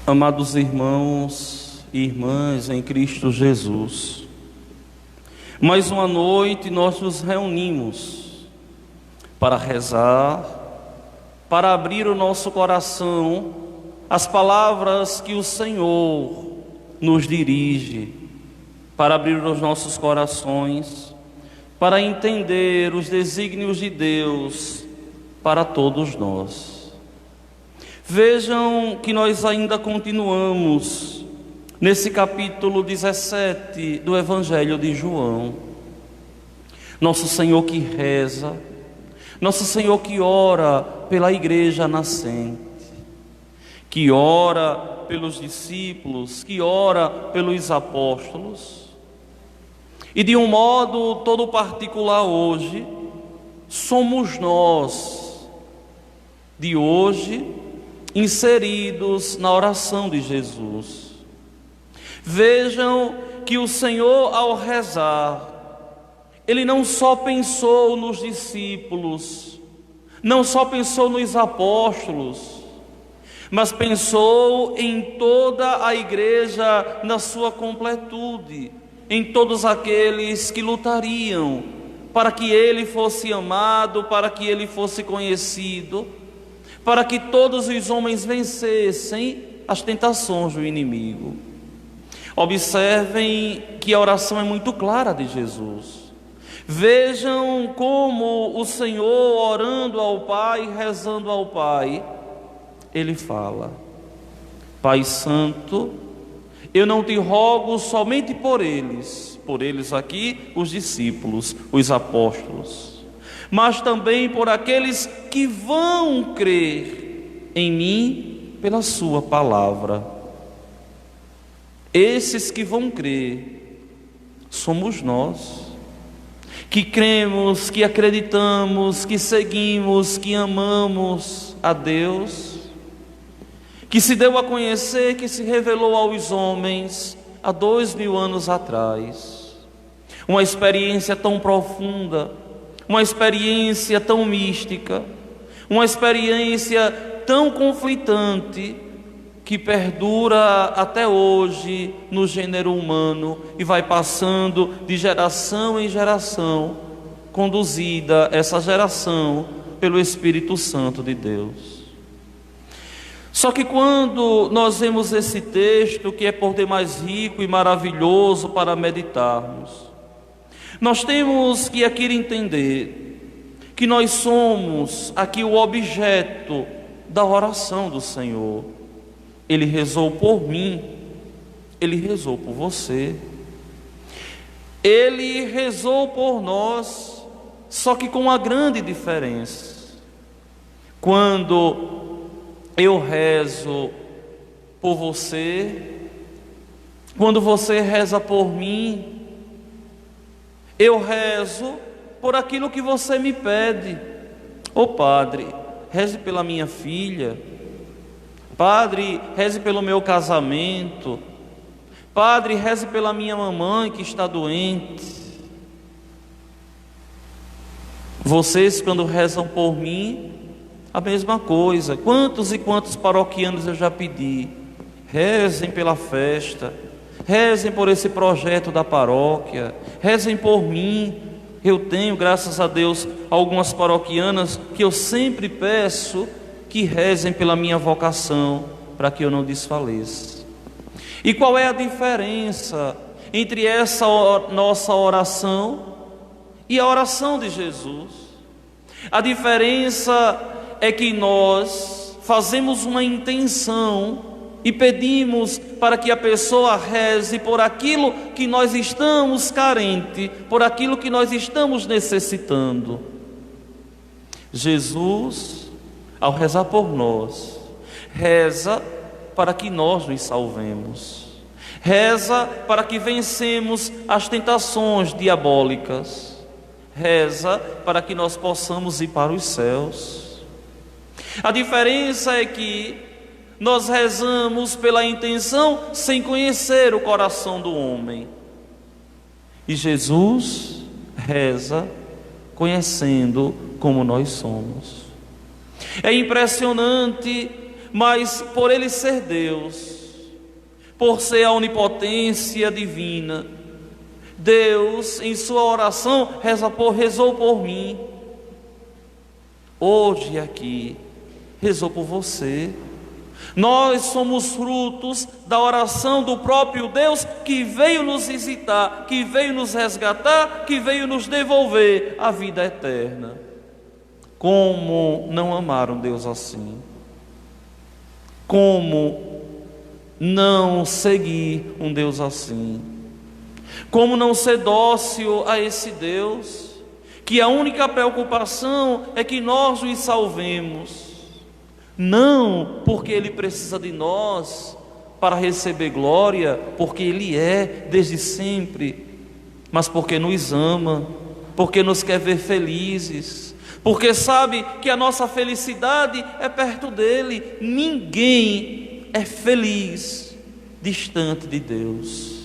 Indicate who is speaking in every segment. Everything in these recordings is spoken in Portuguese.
Speaker 1: Amados irmãos e irmãs em Cristo Jesus, mais uma noite nós nos reunimos para rezar, para abrir o nosso coração às palavras que o Senhor nos dirige, para abrir os nossos corações, para entender os desígnios de Deus para todos nós. Vejam que nós ainda continuamos nesse capítulo 17 do Evangelho de João. Nosso Senhor que reza, Nosso Senhor que ora pela igreja nascente, que ora pelos discípulos, que ora pelos apóstolos. E de um modo todo particular hoje, somos nós, de hoje, inseridos na oração de Jesus. Vejam que o Senhor, ao rezar, Ele não só pensou nos discípulos, não só pensou nos apóstolos, mas pensou em toda a igreja na sua completude, em todos aqueles que lutariam para que Ele fosse amado, para que Ele fosse conhecido, para que todos os homens vencessem as tentações do inimigo. Observem que a oração é muito clara de Jesus. Vejam como o Senhor, orando ao Pai, rezando ao Pai, Ele fala: Pai Santo, eu não te rogo somente por eles aqui, os discípulos, os apóstolos, mas também por aqueles que vão crer em mim pela sua palavra. Esses que vão crer somos nós, que cremos, que acreditamos, que seguimos, que amamos a Deus, que se deu a conhecer, que se revelou aos homens há 2000 anos atrás. Uma experiência tão profunda, uma experiência tão mística, uma experiência tão conflitante, que perdura até hoje no gênero humano e vai passando de geração em geração, conduzida essa geração pelo Espírito Santo de Deus. Só que quando nós vemos esse texto, que é por demais rico e maravilhoso para meditarmos, nós temos que aqui entender que nós somos aqui o objeto da oração do Senhor. Ele rezou por mim, Ele rezou por você, Ele rezou por nós, só que com uma grande diferença. Quando eu rezo por você, quando você reza por mim, eu rezo por aquilo que você me pede. Ô Padre, reze pela minha filha. Padre, reze pelo meu casamento. Padre, reze pela minha mamãe que está doente. Vocês, quando rezam por mim, a mesma coisa. Quantos e quantos paroquianos eu já pedi? Rezem pela festa, rezem por esse projeto da paróquia, rezem por mim. Eu tenho, graças a Deus, algumas paroquianas que eu sempre peço que rezem pela minha vocação, para que eu não desfaleça. E qual é a diferença entre essa nossa oração e a oração de Jesus? A diferença é que nós fazemos uma intenção e pedimos para que a pessoa reze por aquilo que nós estamos carentes, por aquilo que nós estamos necessitando. Jesus, ao rezar por nós, reza para que nós nos salvemos, reza para que vencemos as tentações diabólicas, reza para que nós possamos ir para os céus. A diferença é que nós rezamos pela intenção sem conhecer o coração do homem, e Jesus reza conhecendo como nós somos. É impressionante mas por Ele ser Deus, por ser a onipotência divina, Deus, em sua oração, rezou por mim. Hoje aqui, rezou por você. Nós somos frutos da oração do próprio Deus, que veio nos visitar, que veio nos resgatar, que veio nos devolver a vida eterna. Como não amar um Deus assim? Como não seguir um Deus assim? Como não ser dócil a esse Deus, que a única preocupação é que nós nos salvemos, não porque Ele precisa de nós para receber glória, porque Ele é desde sempre, mas porque nos ama, porque nos quer ver felizes, porque sabe que a nossa felicidade é perto dEle. Ninguém é feliz distante de Deus.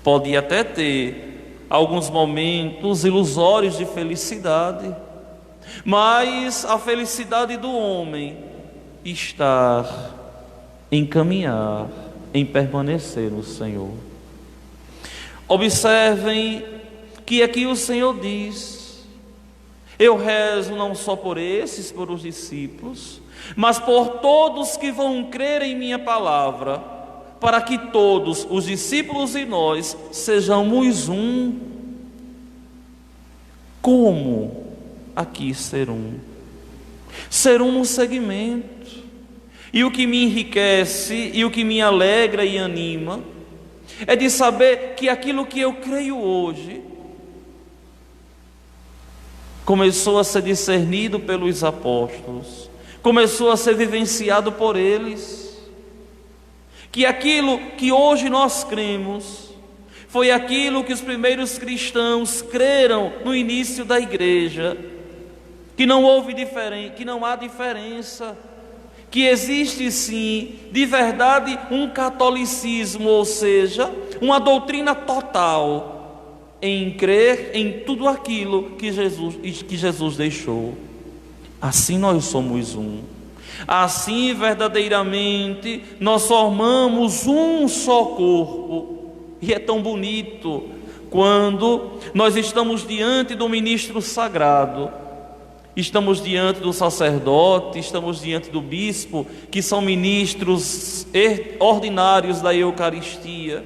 Speaker 1: Pode até ter alguns momentos ilusórios de felicidade, mas a felicidade do homem está em caminhar, em permanecer no Senhor. Observem que aqui o Senhor diz: eu rezo não só por esses, por os discípulos, mas por todos que vão crer em minha palavra, para que todos, os discípulos e nós, sejamos um. Como aqui ser um? Ser um no segmento. E o que me enriquece, e o que me alegra e anima, é de saber que aquilo que eu creio hoje começou a ser discernido pelos apóstolos, começou a ser vivenciado por eles. Que aquilo que hoje nós cremos foi aquilo que os primeiros cristãos creram no início da igreja, que não houve diferença, que não há diferença, que existe sim, de verdade, um catolicismo, ou seja, uma doutrina total em crer em tudo aquilo que Jesus deixou. Assim nós somos um. Assim, verdadeiramente, nós formamos um só corpo. E é tão bonito quando nós estamos diante do ministro sagrado, estamos diante do sacerdote, estamos diante do bispo, que são ministros ordinários da Eucaristia,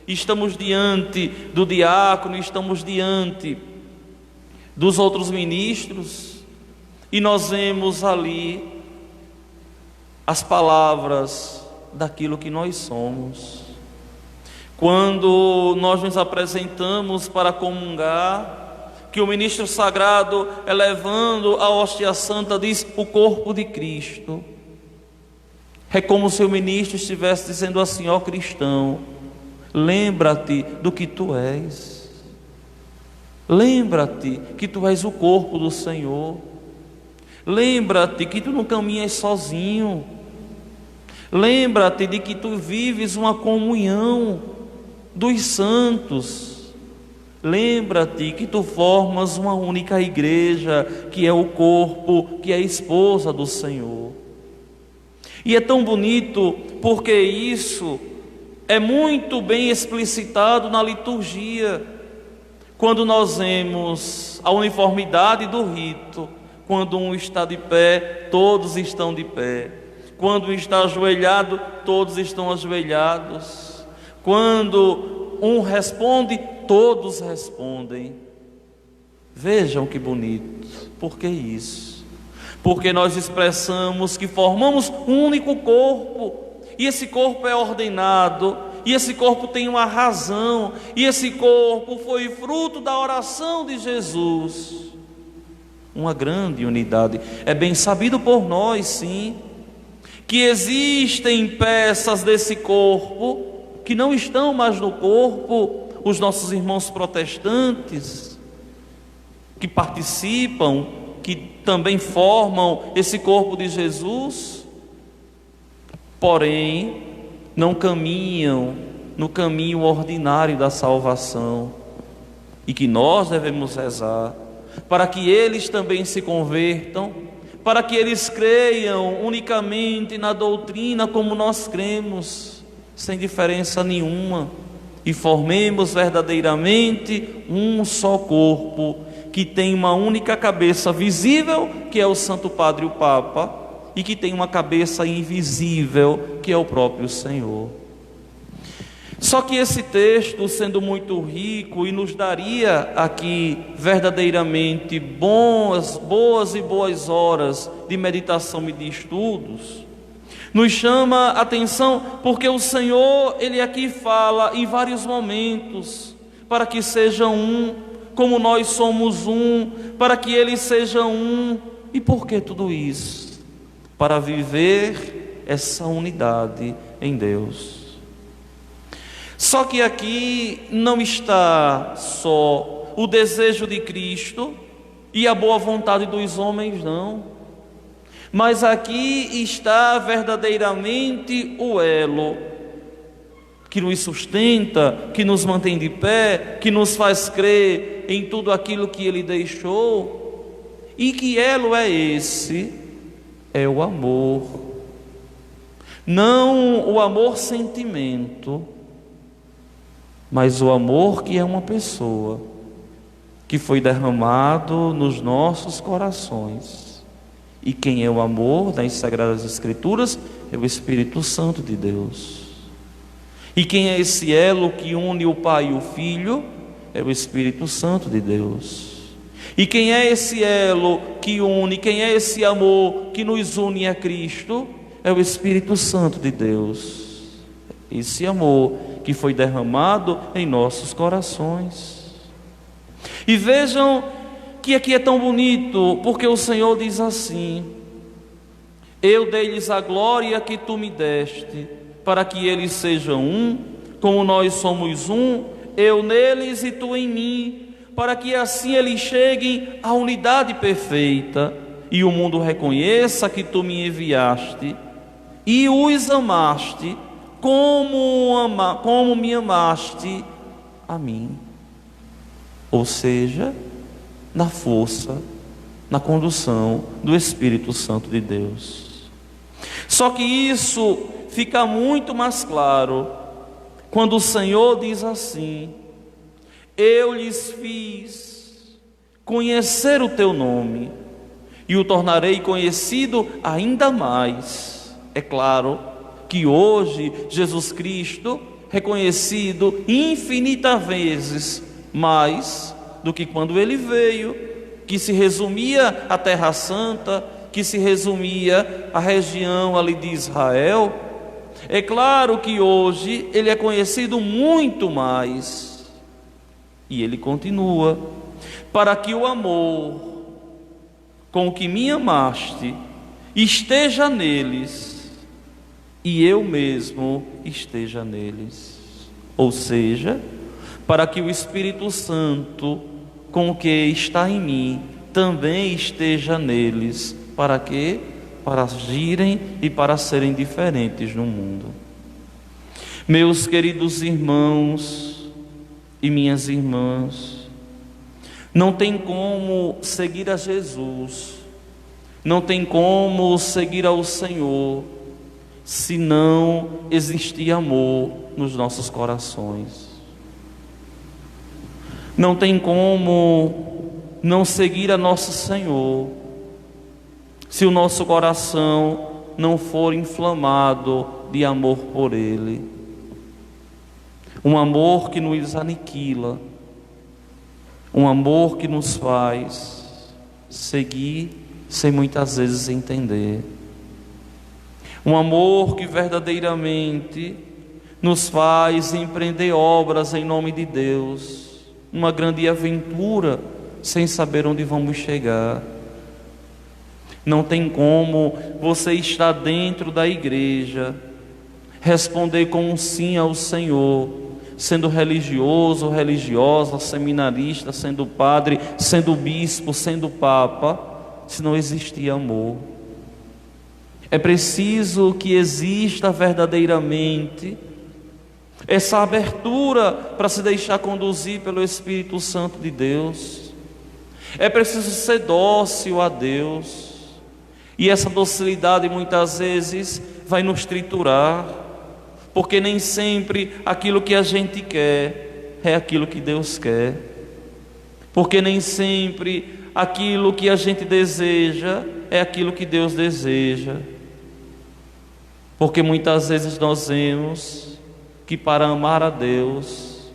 Speaker 1: estamos diante do diácono, estamos diante dos outros ministros, e nós vemos ali as palavras daquilo que nós somos. Quando nós nos apresentamos para comungar, que o ministro sagrado, elevando a hóstia santa, diz: o corpo de Cristo. É como se o ministro estivesse dizendo assim: ó cristão, lembra-te do que tu és. Lembra-te que tu és o corpo do Senhor. Lembra-te que tu não caminhas sozinho. Lembra-te de que tu vives uma comunhão dos santos. Lembra-te que tu formas uma única igreja, que é o corpo, que é a esposa do Senhor. E é tão bonito porque isso é muito bem explicitado na liturgia. Quando nós vemos a uniformidade do rito, quando um está de pé, todos estão de pé. Quando um está ajoelhado, todos estão ajoelhados. Quando um responde, todos respondem. Vejam que bonito. Por que isso? Porque nós expressamos que formamos um único corpo. E esse corpo é ordenado. E esse corpo tem uma razão. E esse corpo foi fruto da oração de Jesus. Uma grande unidade. É bem sabido por nós, sim, que existem peças desse corpo que não estão mais no corpo. Os nossos irmãos protestantes, que participam, que também formam esse corpo de Jesus, porém não caminham no caminho ordinário da salvação, e que nós devemos rezar para que eles também se convertam, para que eles creiam unicamente na doutrina como nós cremos, sem diferença nenhuma, e formemos verdadeiramente um só corpo, que tem uma única cabeça visível, que é o Santo Padre, o Papa, e que tem uma cabeça invisível, que é o próprio Senhor. Só que esse texto, sendo muito rico, e nos daria aqui verdadeiramente boas horas de meditação e de estudos, nos chama a atenção, porque o Senhor, Ele aqui fala em vários momentos, para que seja um, como nós somos um, para que Ele seja um. E por que tudo isso? Para viver essa unidade em Deus. Só que aqui não está só o desejo de Cristo e a boa vontade dos homens, não. Mas aqui está verdadeiramente o elo que nos sustenta, que nos mantém de pé, que nos faz crer em tudo aquilo que Ele deixou. E que elo é esse? É o amor. Não o amor sentimento, mas o amor que é uma pessoa, que foi derramado nos nossos corações. E quem é o amor nas Sagradas Escrituras? É o Espírito Santo de Deus. E quem é esse elo que une o Pai e o Filho? É o Espírito Santo de Deus. E quem é esse elo que une, quem é esse amor que nos une a Cristo? É o Espírito Santo de Deus. Esse amor que foi derramado em nossos corações. E vejam que aqui é tão bonito, porque o Senhor diz assim: eu dei-lhes a glória que tu me deste, para que eles sejam um, como nós somos um, eu neles e tu em mim, para que assim eles cheguem à unidade perfeita, e o mundo reconheça que tu me enviaste, e os amaste, como me amaste a mim. Ou seja, na força, na condução do Espírito Santo de Deus. Só que isso fica muito mais claro quando o Senhor diz assim: eu lhes fiz conhecer o teu nome e o tornarei conhecido ainda mais. É claro que hoje Jesus Cristo é conhecido infinitas vezes mais do que quando Ele veio, que se resumia a Terra Santa, que se resumia a região ali de Israel. É claro que hoje Ele é conhecido muito mais. E Ele continua: para que o amor com que me amaste esteja neles, e eu mesmo esteja neles. Ou seja, para que o Espírito Santo com o que está em mim também esteja neles. Para quê? Para agirem e para serem diferentes no mundo. Meus queridos irmãos e minhas irmãs, não tem como seguir a Jesus, não tem como seguir ao Senhor, se não existir amor nos nossos corações. Não tem como não seguir a nosso Senhor, se o nosso coração não for inflamado de amor por Ele. Um amor que nos aniquila, um amor que nos faz seguir sem muitas vezes entender. Um amor que verdadeiramente nos faz empreender obras em nome de Deus, uma grande aventura, sem saber onde vamos chegar. Não tem como você estar dentro da igreja, responder com um sim ao Senhor, sendo religioso, religiosa, seminarista, sendo padre, sendo bispo, sendo papa, se não existir amor. É preciso que exista verdadeiramente essa abertura para se deixar conduzir pelo Espírito Santo de Deus. É preciso ser dócil a Deus. E essa docilidade muitas vezes vai nos triturar, porque nem sempre aquilo que a gente quer é aquilo que Deus quer, porque nem sempre aquilo que a gente deseja é aquilo que Deus deseja, porque muitas vezes nós vemos que para amar a Deus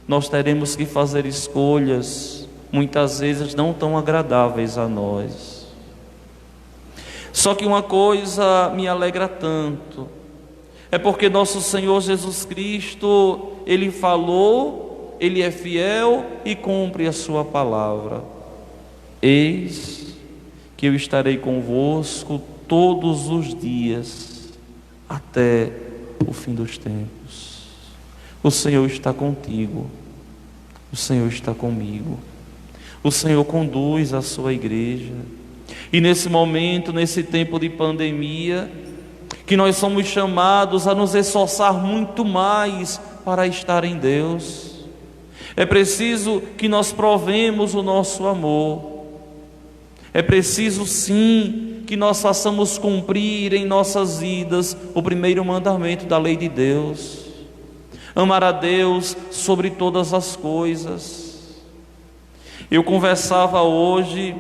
Speaker 1: nós teremos que fazer escolhas muitas vezes não tão agradáveis a nós. Só que uma coisa me alegra tanto, é porque nosso Senhor Jesus Cristo, Ele falou, Ele é fiel e cumpre a sua palavra. Eis que eu estarei convosco todos os dias, até o fim dos tempos. O Senhor está contigo, o Senhor está comigo, o Senhor conduz a sua igreja. E nesse momento, nesse tempo de pandemia, que nós somos chamados a nos esforçar muito mais para estar em Deus, é preciso que nós provemos o nosso amor. É preciso sim que nós façamos cumprir em nossas vidas o primeiro mandamento da lei de Deus: amar a Deus sobre todas as coisas. Eu conversava hoje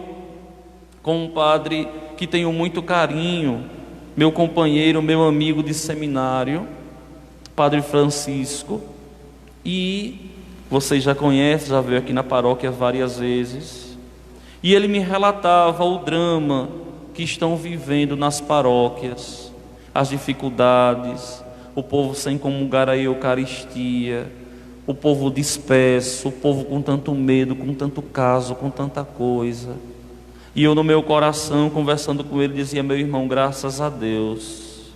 Speaker 1: com um padre que tenho muito carinho, meu companheiro, meu amigo de seminário, Padre Francisco, e vocês já conhecem, já veio aqui na paróquia várias vezes, e ele me relatava o drama que estão vivendo nas paróquias, as dificuldades, o povo sem comungar a Eucaristia, o povo disperso, o povo com tanto medo, com tanto caso, com tanta coisa. E eu no meu coração, conversando com ele, dizia: meu irmão, graças a Deus,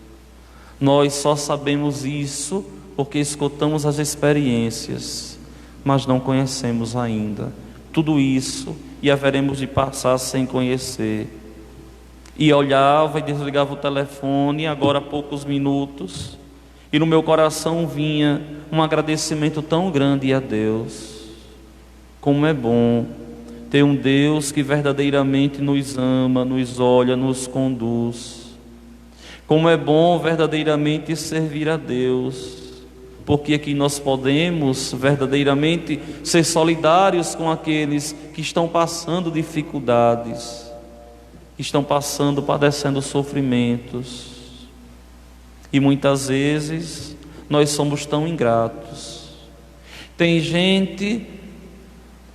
Speaker 1: nós só sabemos isso porque escutamos as experiências, mas não conhecemos ainda tudo isso, e haveremos de passar sem conhecer. E olhava e desligava o telefone, agora há poucos minutos, e no meu coração vinha um agradecimento tão grande a Deus. Como é bom ter um Deus que verdadeiramente nos ama, nos olha, nos conduz. Como é bom verdadeiramente servir a Deus, porque aqui nós podemos verdadeiramente ser solidários com aqueles que estão passando dificuldades, estão padecendo sofrimentos. E muitas vezes nós somos tão ingratos. Tem gente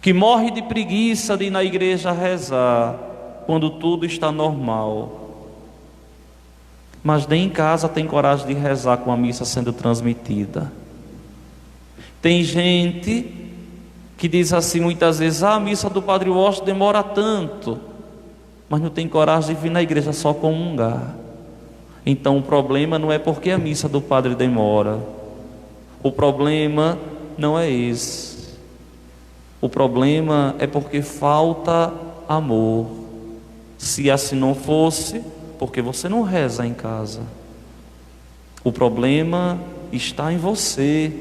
Speaker 1: que morre de preguiça de ir na igreja rezar quando tudo está normal, mas nem em casa tem coragem de rezar com a missa sendo transmitida. Tem gente que diz assim muitas vezes: a missa do Padre Washington demora tanto, mas não tem coragem de vir na igreja só comungar. Então o problema não é porque a missa do Padre demora, o problema não é esse. O problema é porque falta amor. Se assim não fosse, porque você não reza em casa. O problema está em você,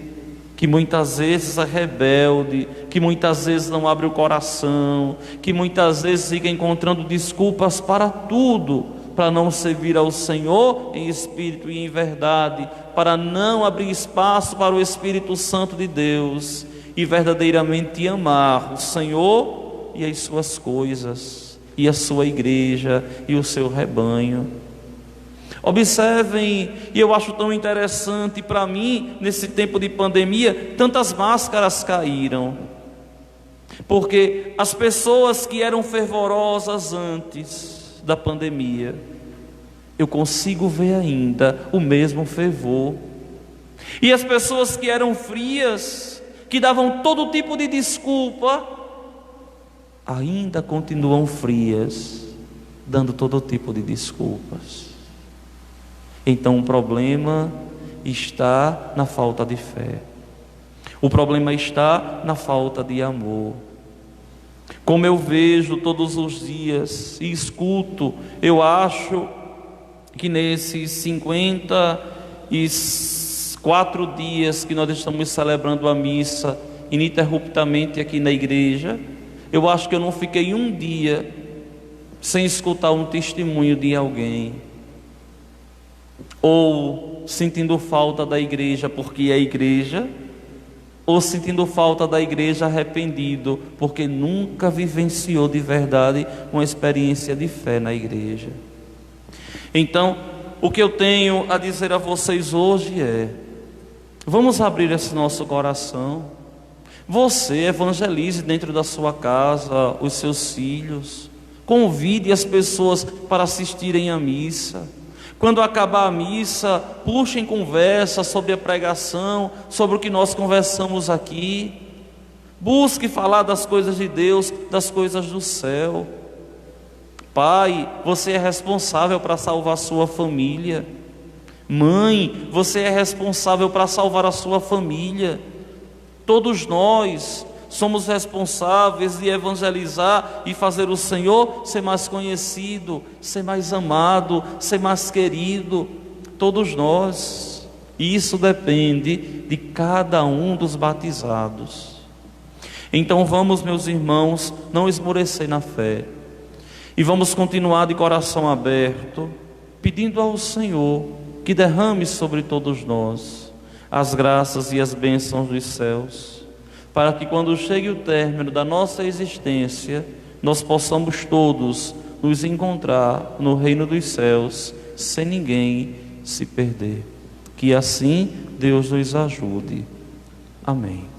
Speaker 1: que muitas vezes é rebelde, que muitas vezes não abre o coração, que muitas vezes fica encontrando desculpas para tudo, para não servir ao Senhor em espírito e em verdade, para não abrir espaço para o Espírito Santo de Deus e verdadeiramente amar o Senhor e as suas coisas, e a sua igreja e o seu rebanho. Observem, e eu acho tão interessante para mim, nesse tempo de pandemia, tantas máscaras caíram, porque as pessoas que eram fervorosas antes da pandemia, eu consigo ver ainda o mesmo fervor, e as pessoas que eram frias, que davam todo tipo de desculpa, ainda continuam frias, dando todo tipo de desculpas. Então o problema está na falta de fé, o problema está na falta de amor. Como eu vejo todos os dias e escuto, eu acho que nesses 54 dias que nós estamos celebrando a missa ininterruptamente aqui na igreja, eu acho que eu não fiquei um dia sem escutar um testemunho de alguém, ou sentindo falta da igreja porque é igreja, ou sentindo falta da igreja arrependido porque nunca vivenciou de verdade uma experiência de fé na igreja. Então, o que eu tenho a dizer a vocês hoje é: vamos abrir esse nosso coração. Você evangelize dentro da sua casa os seus filhos, convide as pessoas para assistirem à missa. Quando acabar a missa, puxem conversa sobre a pregação, sobre o que nós conversamos aqui. Busque falar das coisas de Deus, das coisas do céu. Pai, você é responsável para salvar a sua família. Mãe, você é responsável para salvar a sua família. Todos nós somos responsáveis de evangelizar e fazer o Senhor ser mais conhecido, ser mais amado, ser mais querido. Todos nós. E isso depende de cada um dos batizados. Então vamos, meus irmãos, não esmorecer na fé. E vamos continuar de coração aberto, pedindo ao Senhor que derrame sobre todos nós as graças e as bênçãos dos céus, para que quando chegue o término da nossa existência, nós possamos todos nos encontrar no reino dos céus, sem ninguém se perder. Que assim Deus nos ajude. Amém.